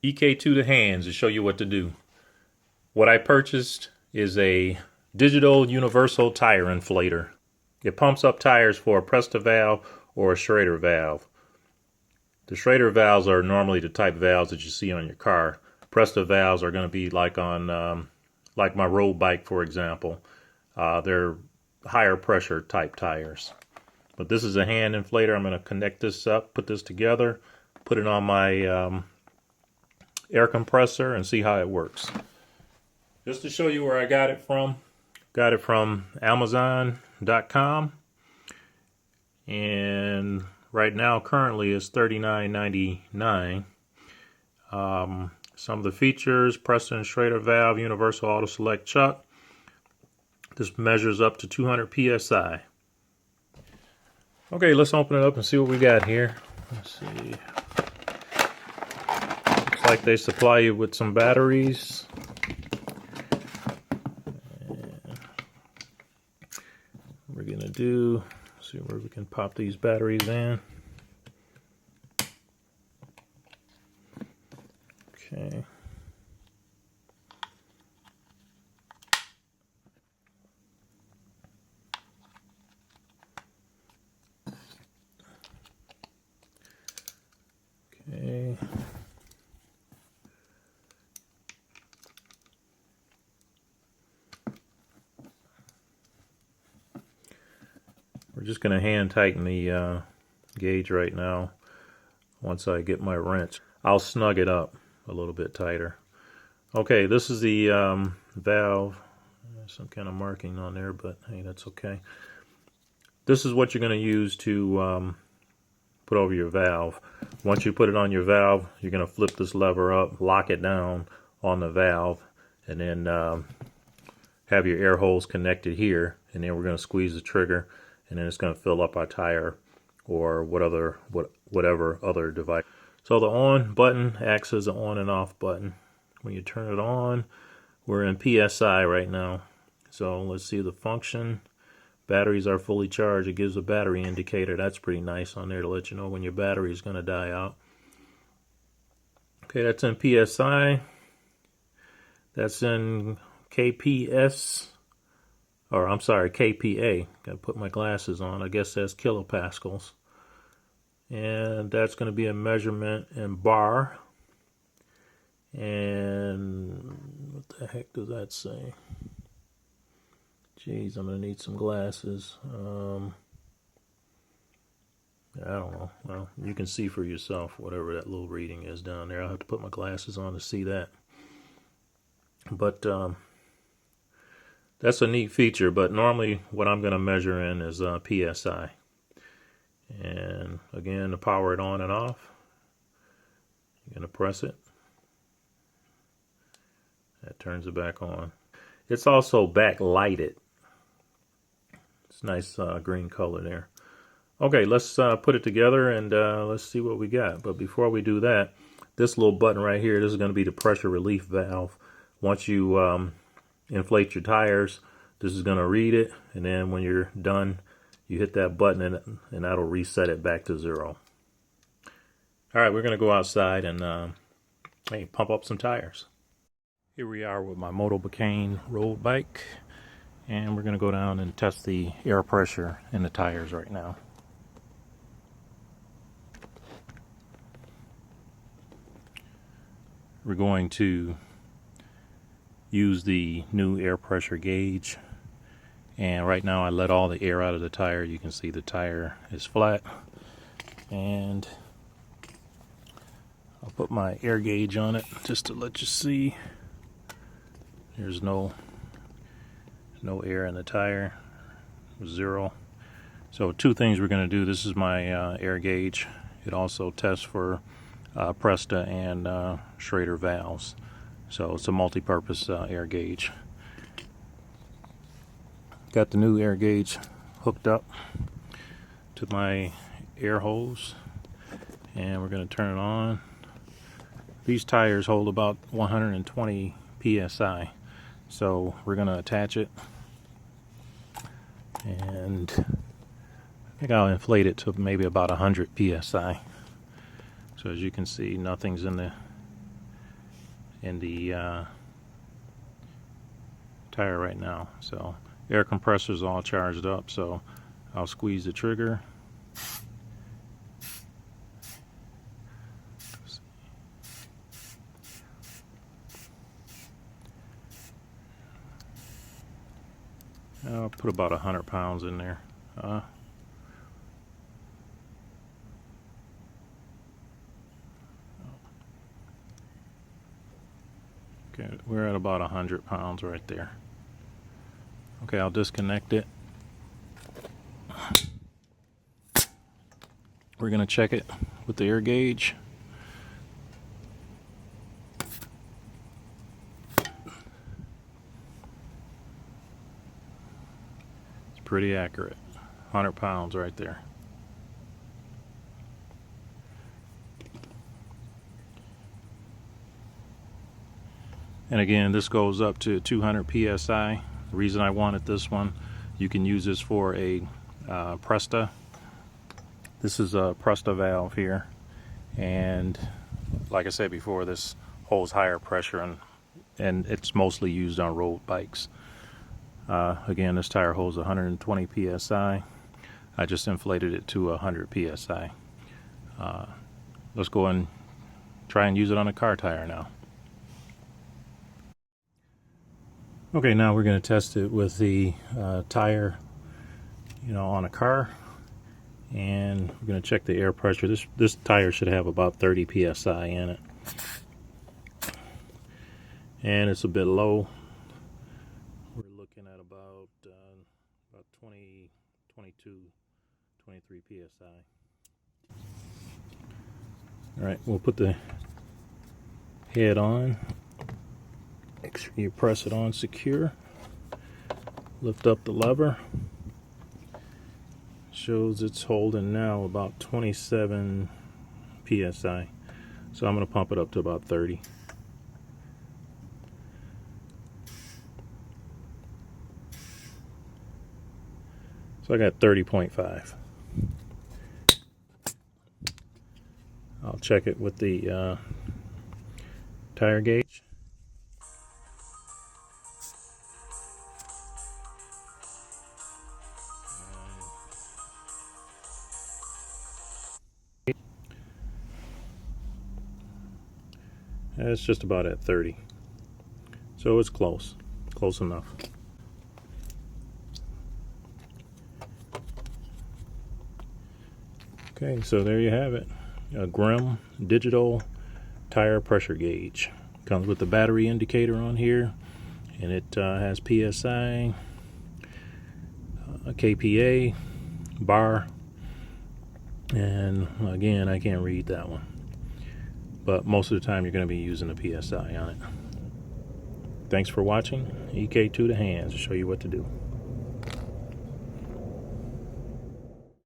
EK to the hands to show you what to do. What I purchased is a digital universal tire inflator. It pumps up tires for a Presta valve or a Schroeder valve. The Schroeder valves are normally the type valves that you see on your car. Presta valves are going to be like on like my road bike, for example. They're higher pressure type tires. But this is a hand inflator. I'm going to connect this up, put this together, put it on my air compressor and see how it works. Just to show you where I got it from Amazon.com, and right now currently it's $39.99. Some of the features: Presta and Schroeder valve, universal auto select chuck. This measures up to 200 psi. Okay, let's open it up and see what we got here. Let's see. Looks like they supply you with some batteries. We're gonna see where we can pop these batteries in. Okay. Okay. We're just going to hand tighten the gauge right now. Once I get my wrench, I'll snug it up a little bit tighter. Okay, this is the valve. There's some kind of marking on there, but hey, that's okay. This is what you're going to use to put over your valve. Once you put it on your valve, you're going to flip this lever up, lock it down on the valve, and then have your air holes connected here, and then we're going to squeeze the trigger, and then it's going to fill up our tire or whatever other device. So the on button acts as an on and off button. When you turn it on, we're in PSI right now. So let's see the function. Batteries are fully charged. It gives a battery indicator. That's pretty nice on there to let you know when your battery is going to die out. Okay, that's in PSI. That's in KPS. Or I'm sorry, KPA. Got to put my glasses on. I guess that's kilopascals. And that's going to be a measurement in bar. And what the heck does that say? Jeez, I'm going to need some glasses. I don't know. Well, you can see for yourself whatever that little reading is down there. I'll have to put my glasses on to see that. But that's a neat feature. But normally what I'm going to measure in is PSI. And again, to power it on and off, you're going to press it. That turns it back on. It's also backlighted. It's nice green color there. Okay, let's put it together and let's see what we got. But before we do that, this little button right here, this is going to be the pressure relief valve. Once you inflate your tires, this is going to read it, and then when you're done, you hit that button and that'll reset it back to 0. All right, we're going to go outside and hey, pump up some tires. Here we are with my Motobacane road bike, and we're going to go down and test the air pressure in the tires right now. We're going to use the new air pressure gauge, and right now I let all the air out of the tire. You can see the tire is flat, and I'll put my air gauge on it just to let you see. There's no air in the tire, 0. So two things we're going to do. This is my air gauge. It also tests for Presta and Schroeder valves. So it's a multi-purpose air gauge. Got the new air gauge hooked up to my air hose, and we're going to turn it on. These tires hold about 120 psi. So we're going to attach it, and I think I'll inflate it to maybe about 100 psi. So as you can see, nothing's in the in the tire right now. So air compressor's all charged up, so I'll squeeze the trigger. I'll put about 100 pounds in there. Okay, we're at about 100 pounds right there. Okay, I'll disconnect it. We're going to check it with the air gauge. It's pretty accurate. 100 pounds right there. And again, this goes up to 200 psi. The reason I wanted this one, you can use this for a Presta. This is a Presta valve here, and like I said before, this holds higher pressure, and it's mostly used on road bikes. Again, this tire holds 120 psi. I just inflated it to 100 psi. Let's go and try and use it on a car tire now. Okay, now we're going to test it with the tire, on a car, and we're going to check the air pressure. This tire should have about 30 psi in it, and it's a bit low. We're looking at about 20, 22, 23 psi. All right, we'll put the head on. Make sure you press it on secure. Lift up the lever. Shows it's holding now about 27 psi. So I'm going to pump it up to about 30. So I got 30.5. I'll check it with the tire gauge. It's just about at 30. So it's close enough. Okay, so there you have it. A Grimm digital tire pressure gauge. Comes with the battery indicator on here, and it has PSI, a KPA, bar, and again, I can't read that one. But most of the time you're going to be using a PSI on it. Thanks for watching. EK2 to hands to show you what to do.